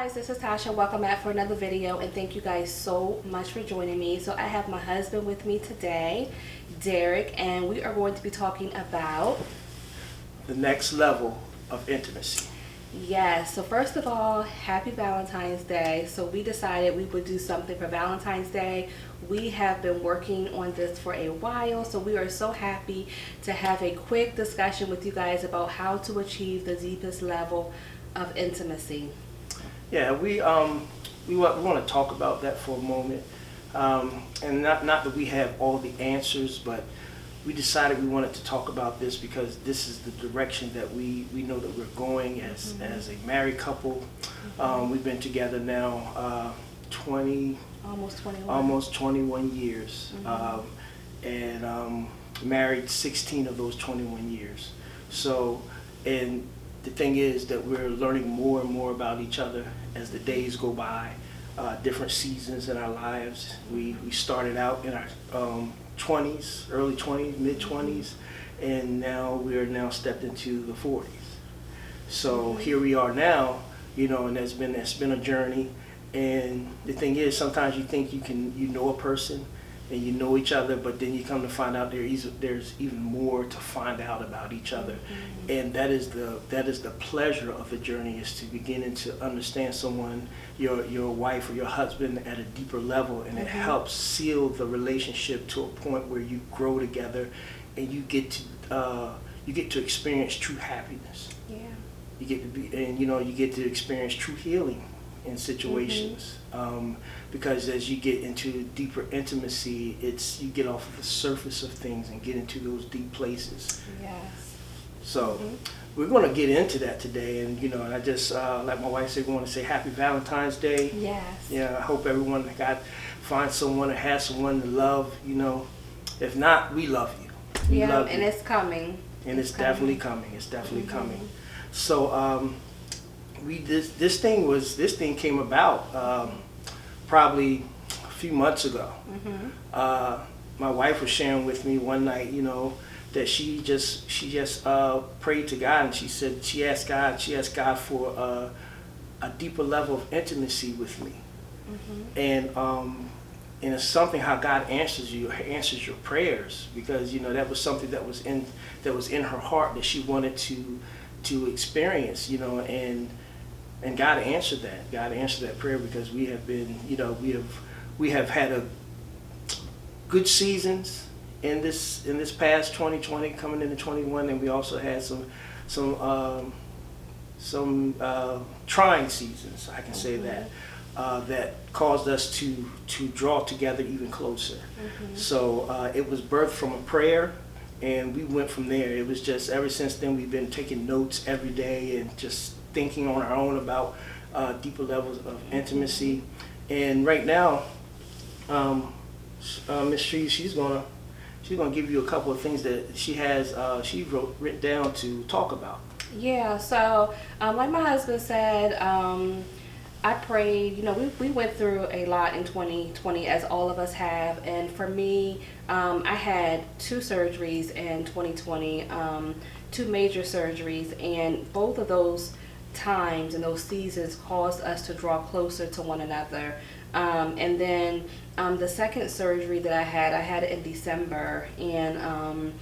guys, this is Tasha. Welcome back for another video, and thank you guys so much for joining me. So I have my husband with me today, Derek, and we are going to be talking about the next level of intimacy. Yes, so first of all, happy Valentine's Day. So we decided we would do something for Valentine's Day. We have been working on this for a while, so we are so happy to have a quick discussion with you guys about how to achieve the deepest level of intimacy. Yeah, we want to talk about that for a moment, and not that we have all the answers, but we decided we wanted to talk about this because this is the direction that we know that we're going as a married couple. We've been together now almost 21 years, and married 16 of those 21 years. So, and the thing is that we're learning more and more about each other as the days go by, different seasons in our lives. We started out in our 20s, early 20s, mid 20s, and now we're now stepped into the 40s. So here we are now, and it's been a journey. And the thing is, sometimes you think you know a person and you know each other, but then you come to find out there's even more to find out about each other. And that is the pleasure of the journey, is to beginning to understand someone, your wife or your husband, at a deeper level, and it helps seal the relationship to a point where you grow together and you get to experience true happiness. Yeah. You get to experience true healing in situations, because as you get into deeper intimacy, you get off of the surface of things and get into those deep places. Yes. So we're going to get into that today, and and I just like my wife said, we want to say Happy Valentine's Day. Yes. Yeah, I hope everyone finds someone or has someone to love. If not, we love you. We love and you. It's coming. And it's definitely coming. It's definitely coming. So this thing came about probably a few months ago. My wife was sharing with me one night, that she just prayed to God, and she asked God for a deeper level of intimacy with me. And it's something how God answers your prayers, because that was something that was in her heart that she wanted to experience, and God answered that. God answered that prayer, because we have been, we have had a good seasons in this past 2020 coming into 21, and we also had some trying seasons, I can say that, that caused us to draw together even closer. So it was birthed from a prayer, and we went from there. It was just, ever since then, we've been taking notes every day and just thinking on our own about deeper levels of intimacy. And right now, Miss Tree, she's gonna give you a couple of things that she written down to talk about. Yeah. So, like my husband said, I prayed. We went through a lot in 2020, as all of us have. And for me, I had 2 surgeries in 2020, 2 major surgeries, and both of those times and those seasons caused us to draw closer to one another. And then the second surgery that I had it in December, and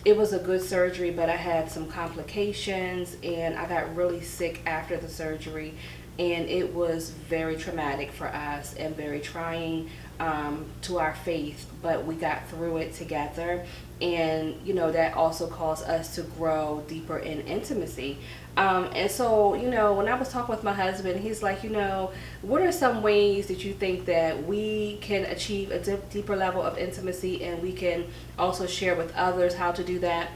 it was a good surgery, but I had some complications, and I got really sick after the surgery, and it was very traumatic for us and very trying to our faith, but we got through it together. And that also caused us to grow deeper in intimacy. And so when I was talking with my husband, he's like, what are some ways that you think that we can achieve a deeper level of intimacy, and we can also share with others how to do that?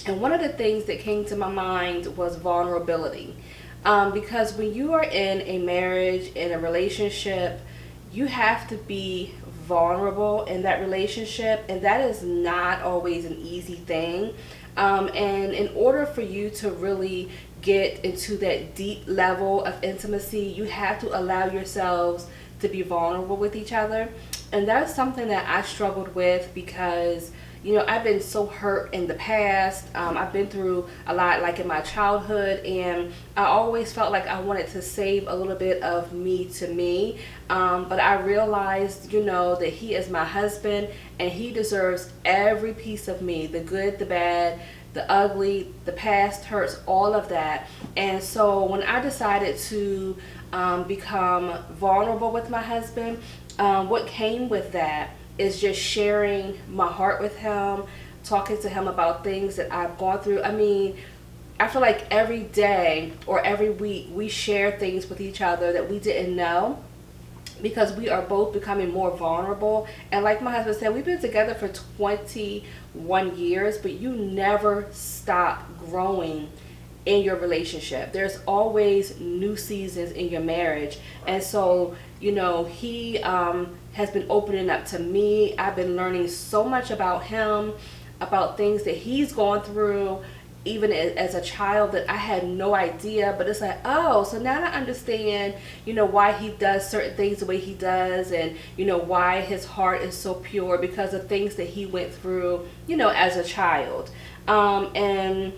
And one of the things that came to my mind was vulnerability. Because when you are in a marriage, in a relationship, you have to be vulnerable in that relationship, and that is not always an easy thing. And in order for you to really get into that deep level of intimacy, you have to allow yourselves to be vulnerable with each other. And that's something that I struggled with, because I've been so hurt in the past. I've been through a lot, like in my childhood, and I always felt like I wanted to save a little bit of me to me. But I realized, that he is my husband, and he deserves every piece of me, the good, the bad, the ugly, the past hurts, all of that. And so when I decided to become vulnerable with my husband, what came with that is just sharing my heart with him, talking to him about things that I've gone through. I mean, I feel like every day or every week we share things with each other that we didn't know, because we are both becoming more vulnerable. And like my husband said, we've been together for 21 years, but you never stop growing in your relationship. There's always new seasons in your marriage. And so, he has been opening up to me. I've been learning so much about him, about things that he's gone through, even as a child, that I had no idea. But it's like, oh, so now I understand, why he does certain things the way he does, and, why his heart is so pure, because of things that he went through, as a child. And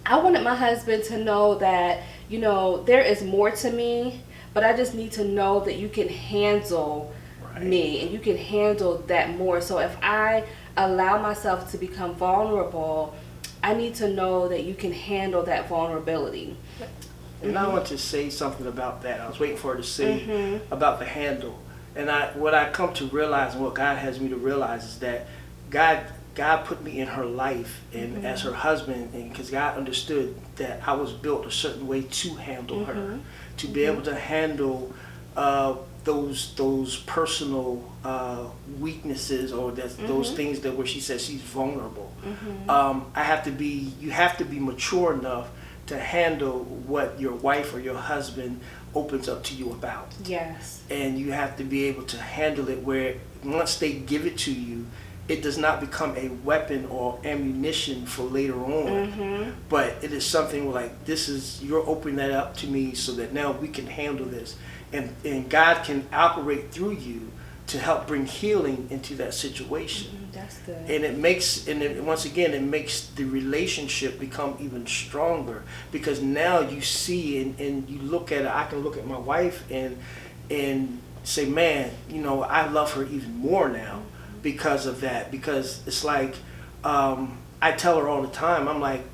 I wanted my husband to know that, there is more to me, but I just need to know that you can handle me, and you can handle that more. So if I allow myself to become vulnerable, I need to know that you can handle that vulnerability. And I want to say something about that. I was waiting for her to say about the handle. And what I come to realize, and what God has me to realize, is that God put me in her life and as her husband, and because God understood that I was built a certain way to handle her, to be able to handle those personal weaknesses, or those things that where she says she's vulnerable. You have to be mature enough to handle what your wife or your husband opens up to you about. Yes. And you have to be able to handle it where once they give it to you, it does not become a weapon or ammunition for later on, but it is something like, you're opening that up to me so that now we can handle this. And God can operate through you to help bring healing into that situation. That's good. And once again, it makes the relationship become even stronger, because now you see and you look at it. I can look at my wife and say, man, I love her even more now because of that. Because it's like, I tell her all the time, I'm like,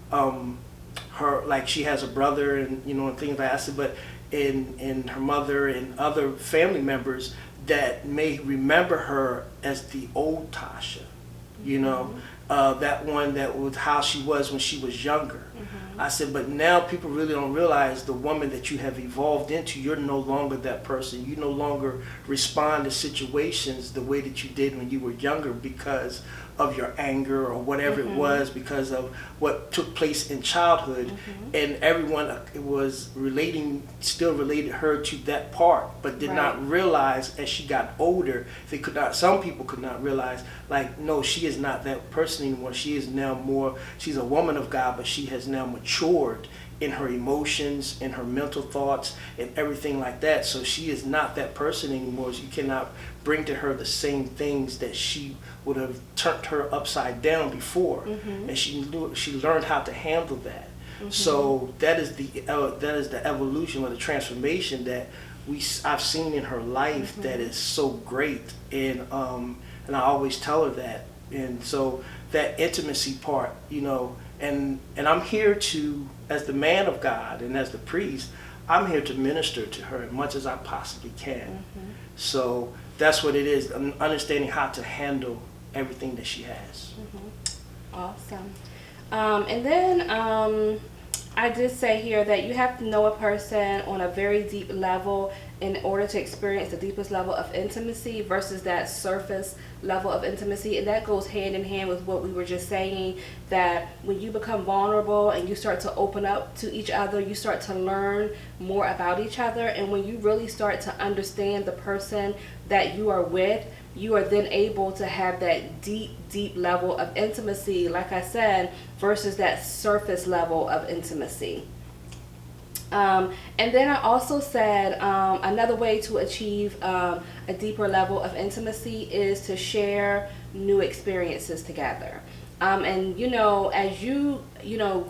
her, like, she has a brother and and things like that. I said, but in her mother and other family members that may remember her as the old Tasha, that one that was how she was when she was younger. I said, but now people really don't realize the woman that you have evolved into. You're no longer that person. You no longer respond to situations the way that you did when you were younger because of your anger or whatever it was, because of what took place in childhood. And everyone still related her to that part, but did not realize as she got older, some people could not realize, like, no, she is not that person anymore. She is now she's a woman of God, but she has now matured in her emotions, in her mental thoughts, and everything like that. So she is not that person anymore. You cannot bring to her the same things that she would have turned her upside down before. And she learned how to handle that. So that is the evolution or the transformation that I've seen in her life that is so great. And I always tell her that. And so that intimacy part, and I'm here to, as the man of God and as the priest, I'm here to minister to her as much as I possibly can. So that's what it is, understanding how to handle everything that she has. Awesome. And then I did say here that you have to know a person on a very deep level in order to experience the deepest level of intimacy versus that surface level of intimacy. And that goes hand in hand with what we were just saying, that when you become vulnerable and you start to open up to each other, you start to learn more about each other. And when you really start to understand the person that you are with, you are then able to have that deep level of intimacy, like I said, versus that surface level of intimacy. And then I also said another way to achieve a deeper level of intimacy is to share new experiences together. And as you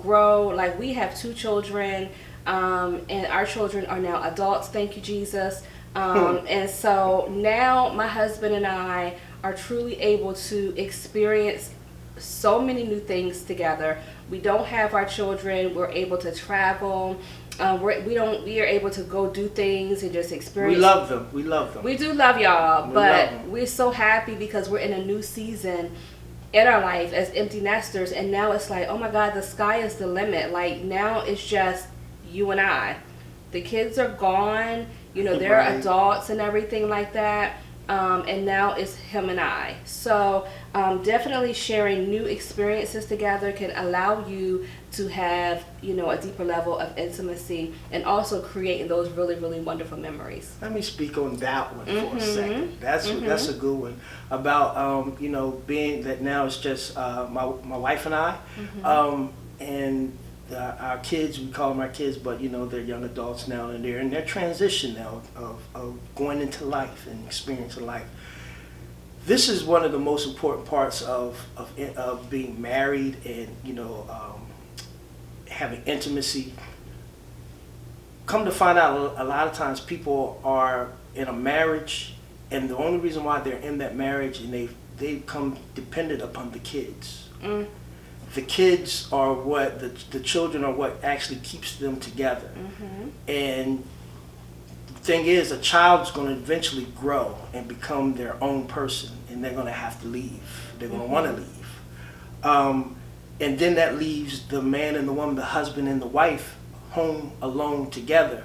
grow, like we have two children, and our children are now adults. Thank you, Jesus. And so now my husband and I are truly able to experience so many new things together. We don't have our children. We're able to travel. We are able to go do things and just experience. We love them. We love them. We do love y'all, We but love them. we're so happy because we're in a new season in our life as empty nesters, and now it's like, oh my God, the sky is the limit. Like now it's just you and I. The kids are gone. They're Right. adults and everything like that. And now it's him and I. So definitely sharing new experiences together can allow you to have, a deeper level of intimacy and also creating those really, really wonderful memories. Let me speak on that one for a second. That's a good one about being that now it's just my wife and I, and our kids. We call them our kids, but they're young adults now, and they're in their transition now of going into life and experiencing life. This is one of the most important parts of being married and having intimacy. Come to find out, a lot of times people are in a marriage, and the only reason why they're in that marriage and they become dependent upon the kids. The kids are what the children are what actually keeps them together. And the thing is, a child's going to eventually grow and become their own person, and they're going to have to leave. They're going to want to leave. And then that leaves the man and the woman, the husband and the wife, home alone together,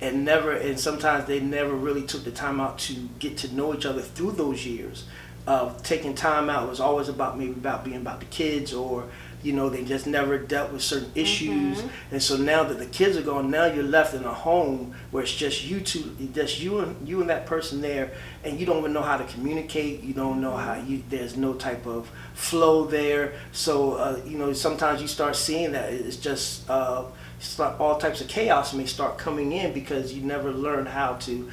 and sometimes they never really took the time out to get to know each other through those years of taking time out. It was always about being about the kids, or they just never dealt with certain issues. And so now that the kids are gone, now you're left in a home where it's just you two, just you and that person there, and you don't even know how to communicate. You don't know there's no type of flow there. So sometimes you start seeing that it's just all types of chaos may start coming in because you never learned how to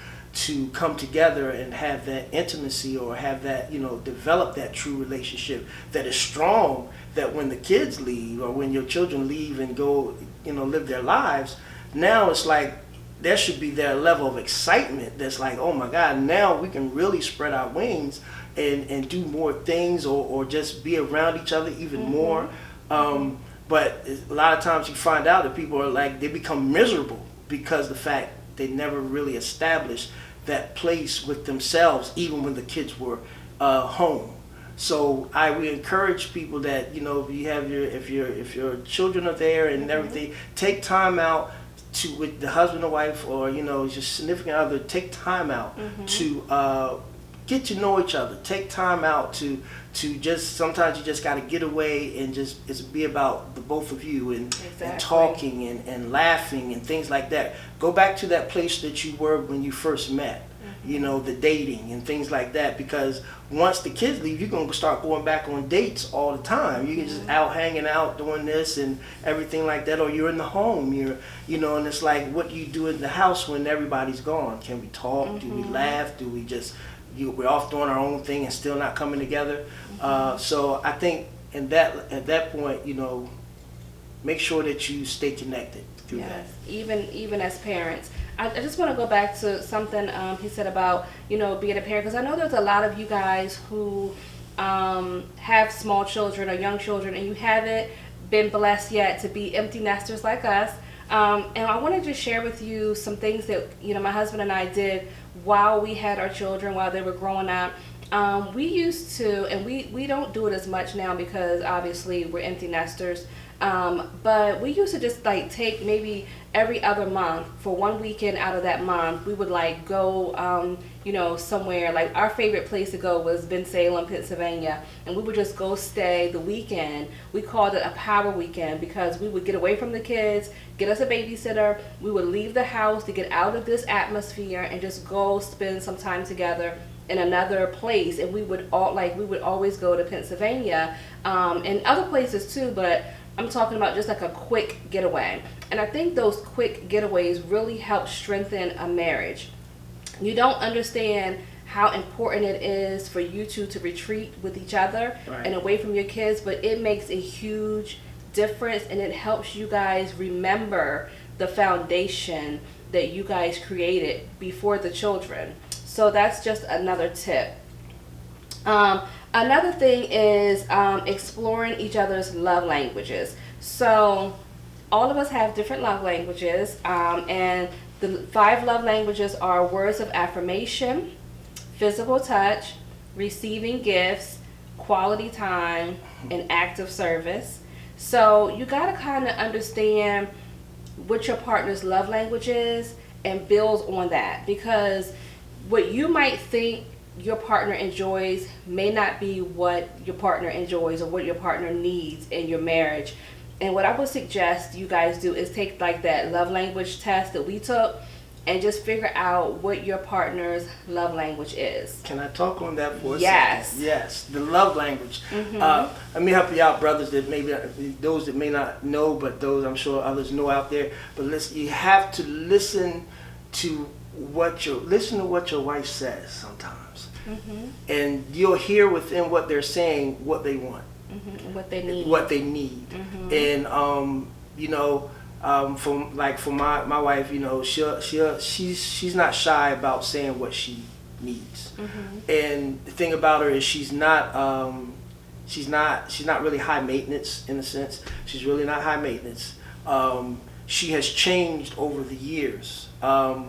come together and have that intimacy, or have that, develop that true relationship that is strong, that when the kids leave or when your children leave and go, live their lives, now it's like there should be that level of excitement that's like, oh my God, now we can really spread our wings and do more things, or just be around each other even more. But a lot of times you find out that people are like, they become miserable because the fact they never really established that place with themselves, even when the kids were home. So we encourage people that if your children are there and everything, take time out with the husband or wife, or your significant other. Take time out to get to know each other. Take time out to just, sometimes you just got to get away and just be about the both of you, and talking and laughing and things like that. Go back to that place that you were when you first met. The dating and things like that, because once the kids leave, you're going to start going back on dates all the time. You're just out hanging out doing this and everything like that, or you're in the home, and it's like, what do you do in the house when everybody's gone? Can we talk? Do we laugh? Do we just, we're off doing our own thing and still not coming together? So I think at that point, make sure that you stay connected through that. Even as parents. I just want to go back to something he said about, being a parent, because I know there's a lot of you guys who have small children or young children, and you haven't been blessed yet to be empty nesters like us. And I want to just share with you some things that, my husband and I did while we had our children, while they were growing up. We used to, and we don't do it as much now because obviously we're empty nesters, but we used to just like take maybe every other month, for one weekend out of that month, we would like go somewhere. Like our favorite place to go was Bensalem, Pennsylvania, and we would just go stay the weekend. We called it a power weekend because we would get away from the kids, get us a babysitter, we would leave the house to get out of this atmosphere and just go spend some time together in another place. And we would always go to Pennsylvania and other places too, but I'm talking about just like a quick getaway. And I think those quick getaways really help strengthen a marriage. You don't understand how important it is for you two to retreat with each other Right. and away from your kids, but it makes a huge difference, and it helps you guys remember the foundation that you guys created before the children. So that's just another tip. Another thing is exploring each other's love languages. So all of us have different love languages, and the 5 love languages are words of affirmation, physical touch, receiving gifts, quality time, and acts of service. So you got to kind of understand what your partner's love language is and build on that, because what you might think your partner enjoys may not be what your partner enjoys or what your partner needs in your marriage. And what I would suggest you guys do is take like that love language test that we took and just figure out what your partner's love language is. Can I talk on that for a Yes. second? Yes, the love language. Let me help you out, brothers, that maybe those that may not know, but those I'm sure others know out there. But listen, you have to listen to what your wife says sometimes, and you'll hear within what they're saying what they want, What they need. And you know. For my wife, you know, she's not shy about saying what she needs. And the thing about her is she's not really high maintenance in a sense. She's really not high maintenance. She has changed over the years. I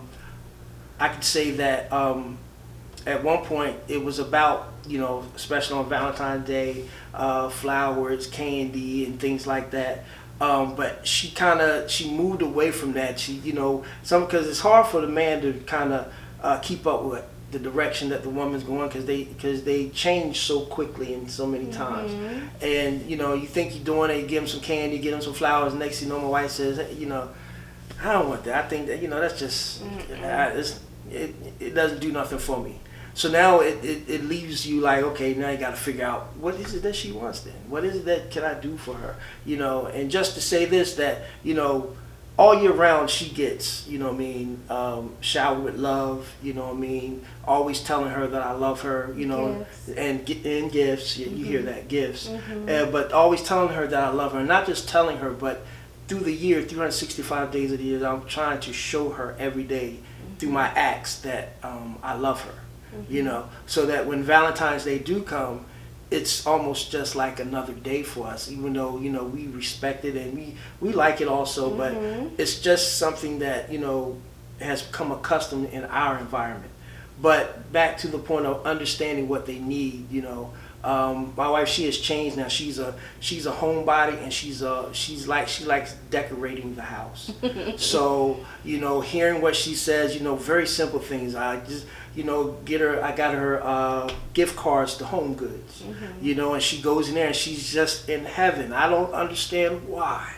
could say that at one point it was about, you know, especially on Valentine's Day, flowers, candy, and things like that. But she moved away from that. She, you know, because it's hard for the man to kind of keep up with the direction that the woman's going, because they change so quickly and so many times. And you know, you think you're doing it, you give them some candy, give them some flowers. Next thing you know, my wife says, hey, you know, I don't want that. I think that, you know, that's just it doesn't do nothing for me. So now it leaves you like, okay, now you got to figure out what is it that she wants then? What is it that can I do for her? You know, and just to say this, that, you know, all year round she gets, you know what I mean, showered with love, you know what I mean, always telling her that I love her, you know, Gifts. and gifts, you hear that, gifts, but always telling her that I love her, not just telling her, but through the year, 365 days of the year, I'm trying to show her every day through my acts that I love her. You know, so that when Valentine's Day do come, it's almost just like another day for us, even though, you know, we respect it and we like it also, but it's just something that, you know, has become accustomed in our environment. But back to the point of understanding what they need, you know, my wife, she has changed now. She's a homebody, and she likes decorating the house. So, you know, hearing what she says, you know, very simple things. I just, you know, I got her gift cards to Home Goods, you know, and she goes in there and she's just in heaven. I don't understand why.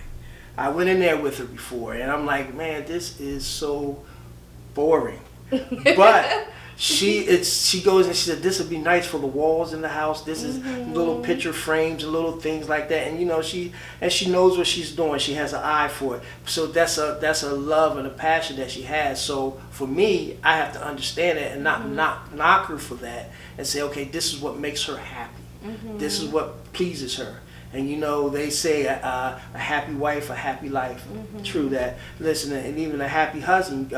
I went in there with her before, and I'm like, man, this is so boring. But she goes and she said, this would be nice for the walls in the house. This is little picture frames and little things like that. And you know, she knows what she's doing. She has an eye for it. So that's a love and a passion that she has. So for me, I have to understand it and not knock her for that, and say, okay, this is what makes her happy. This is what pleases her. And you know, they say a happy wife, a happy life. True that. Listen, and even a happy husband,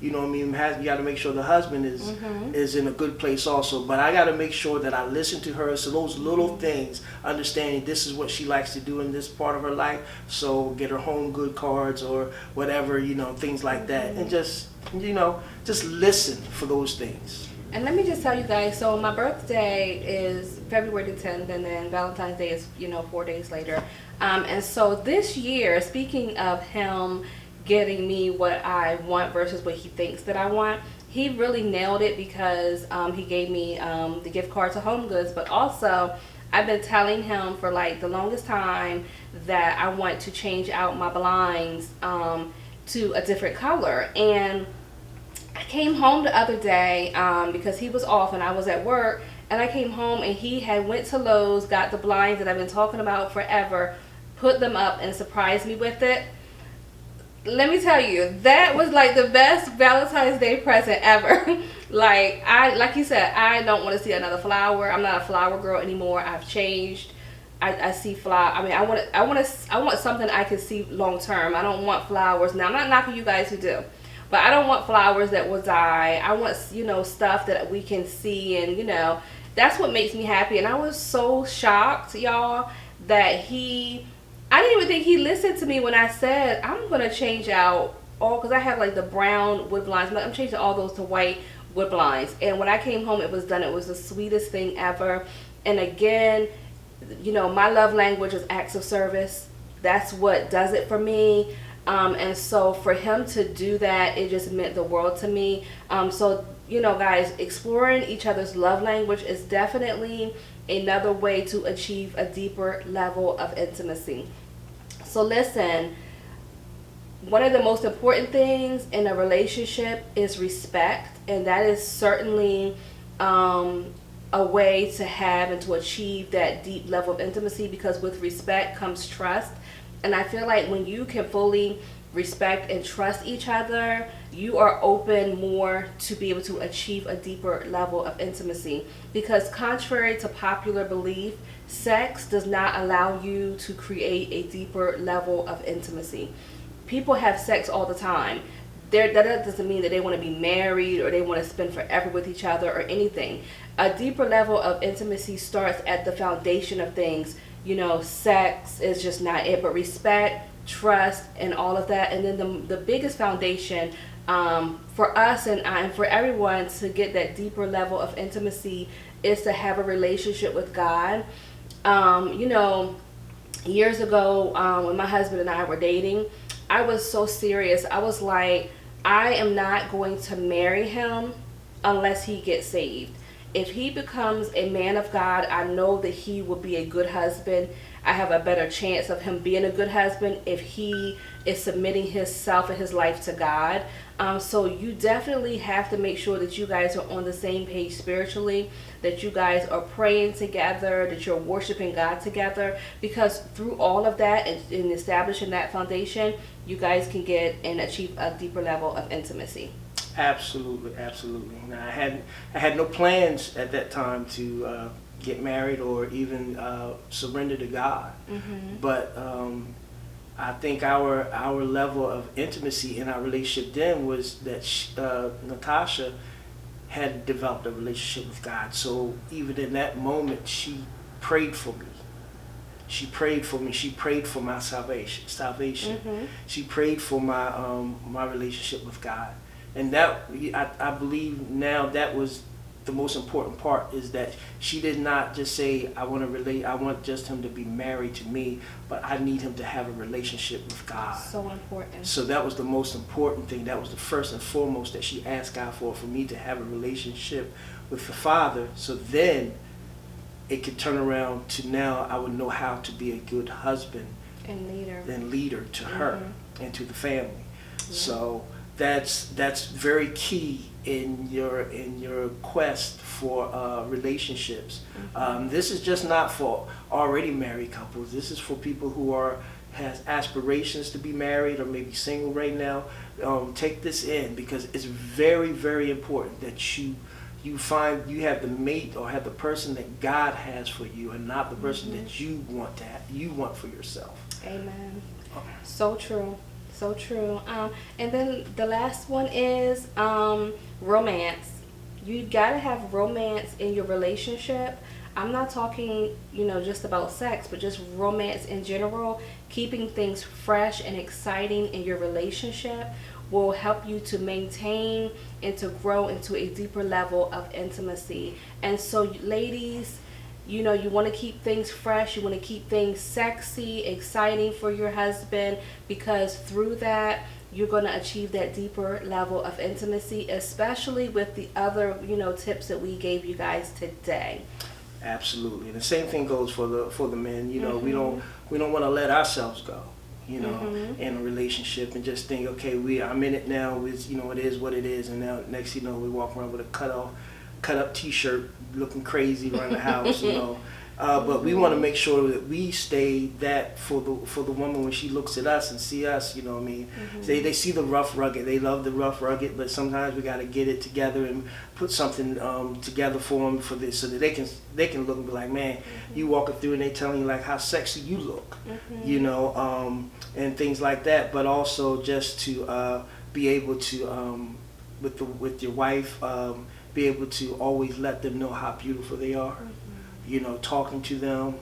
you know what I mean, you got to make sure the husband is in a good place also. But I got to make sure that I listen to her. So those little things, understanding this is what she likes to do in this part of her life. So get her home good cards or whatever, you know, things like that. And just, you know, just listen for those things. And let me just tell you guys, so my birthday is February the 10th, and then Valentine's Day is, you know, 4 days later. And so this year, speaking of him getting me what I want versus what he thinks that I want, he really nailed it, because he gave me the gift card to Home Goods. But also, I've been telling him for like the longest time that I want to change out my blinds to a different color. And I came home the other day because he was off and I was at work, and I came home and he had went to Lowe's, got the blinds that I've been talking about forever, put them up and surprised me with it. Let me tell you, that was like the best Valentine's Day present ever. Like you said, I don't want to see another flower. I'm not a flower girl anymore. I've changed. I see flower. I mean, I want something I can see long term. I don't want flowers. Now, I'm not knocking you guys who do, but I don't want flowers that will die. I want, stuff that we can see, and that's what makes me happy. And I was so shocked, y'all, that I didn't even think he listened to me when I said I'm gonna change out all, because I have like the brown wood blinds. I'm changing all those to white wood blinds. And when I came home, it was done. It was the sweetest thing ever. And again, my love language is acts of service. That's what does it for me. And so for him to do that, it just meant the world to me. So guys, exploring each other's love language is definitely another way to achieve a deeper level of intimacy. So listen, one of the most important things in a relationship is respect, and that is certainly a way to have and to achieve that deep level of intimacy, because with respect comes trust. And I feel like when you can fully respect and trust each other, you are open more to be able to achieve a deeper level of intimacy. Because contrary to popular belief, sex does not allow you to create a deeper level of intimacy. People have sex all the time. That doesn't mean that they want to be married or they want to spend forever with each other or anything. A deeper level of intimacy starts at the foundation of things. Sex is just not it, but respect, trust, and all of that. And then the biggest foundation for us and for everyone to get that deeper level of intimacy is to have a relationship with God. Years ago, when my husband and I were dating, I was so serious. I was like, I am not going to marry him unless he gets saved. If he becomes a man of God, I know that he will be a good husband. I have a better chance of him being a good husband if he is submitting himself and his life to God. So you definitely have to make sure that you guys are on the same page spiritually, that you guys are praying together, that you're worshiping God together, because through all of that and in establishing that foundation, you guys can get and achieve a deeper level of intimacy. Absolutely. Now, I had no plans at that time to get married or even surrender to God. Mm-hmm. But I think our level of intimacy in our relationship then was that Natasha had developed a relationship with God. So even in that moment, she prayed for me. She prayed for me. She prayed for my salvation. Mm-hmm. She prayed for my relationship with God. And that, I believe now, that was the most important part, is that she did not just say, I want just him to be married to me, but I need him to have a relationship with God. So important. So that was the most important thing. That was the first and foremost that she asked God for me to have a relationship with the Father. So then it could turn around to now I would know how to be a good husband and leader to her and to the family. Yeah. So that's very key in your quest for relationships. Mm-hmm. This is just not for already married couples. This is for people who has aspirations to be married or maybe single right now. Take this in, because it's very, very important that you find you have the mate or have the person that God has for you, and not the person that you want for yourself. Amen. So true. So true. And then the last one is romance. You gotta have romance in your relationship. I'm not talking, just about sex, but just romance in general. Keeping things fresh and exciting in your relationship will help you to maintain and to grow into a deeper level of intimacy. And so, ladies, you want to keep things fresh. You want to keep things sexy, exciting for your husband, because through that, you're going to achieve that deeper level of intimacy, especially with the other, tips that we gave you guys today. Absolutely. And the same thing goes for the men. We don't want to let ourselves go, in a relationship and just think, okay, I'm in it now. It's, it is what it is. And now next, we walk around with a cut up T-shirt, looking crazy around the house. But we want to make sure that we stay that for the woman when she looks at us and see us. You know what I mean? They see the rough rugged. They love the rough rugged, but sometimes we got to get it together and put something together for them for this, so that they can look and be like, man, you walking through and they telling you like how sexy you look, you know, and things like that. But also just to be able to with your wife, be able to always let them know how beautiful they are. You know, talking to them,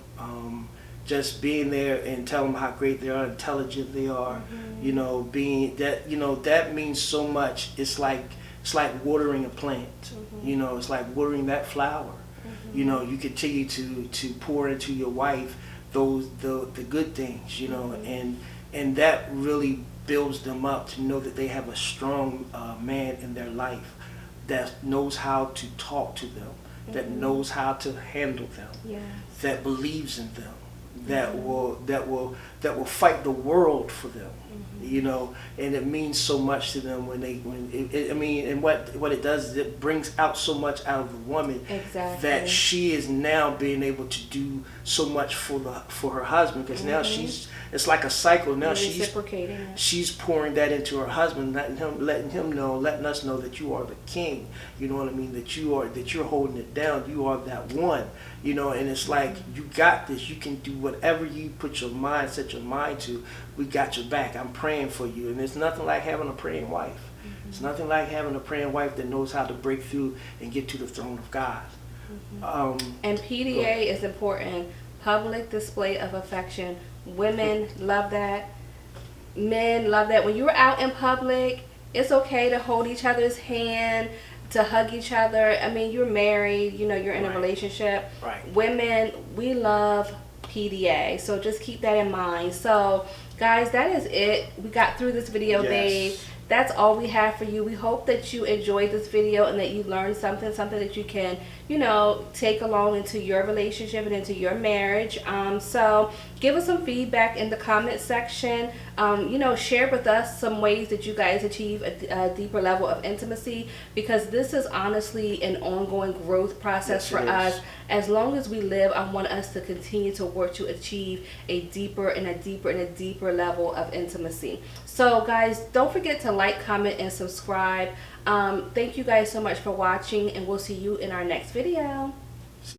just being there and tell them how great they are, intelligent they are. You know, being that, you know, that means so much. It's like watering a plant. You know, it's like watering that flower. You know, you continue to pour into your wife the good things. You know, and that really builds them up to know that they have a strong man in their life that knows how to talk to them, that knows how to handle them, that believes in them, that will fight the world for them. You know, and it means so much to them I mean, and what it does is it brings out so much out of the woman, that she is now being able to do so much for her husband, because now it's like a cycle. Now she's pouring that into her husband, letting us know that you are the king. You know what I mean? That you're holding it down. You are that one. You know, and it's like, you got this. You can do whatever you set your mind to. We got your back. I'm praying for you. And there's nothing like having a praying wife. It's nothing like having a praying wife that knows how to break through and get to the throne of God. And PDA is important. Public display of affection. Women love that. Men love that. When you're out in public, it's okay to hold each other's hand, to hug each other. I mean, you're married, you know, you're in a relationship. Women, we love PDA. So just keep that in mind. So, guys, that is it. We got through this video, babe. That's all we have for you. We hope that you enjoyed this video and that you learned something that you can, you know, take along into your relationship and into your marriage. So give us some feedback in the comment section. You know, share with us some ways that you guys achieve a deeper level of intimacy, because this is honestly an ongoing growth process for us. As long as we live, I want us to continue to work to achieve a deeper and a deeper and a deeper level of intimacy. So guys, don't forget to like, comment, and subscribe. Thank you guys so much for watching, and we'll see you in our next video.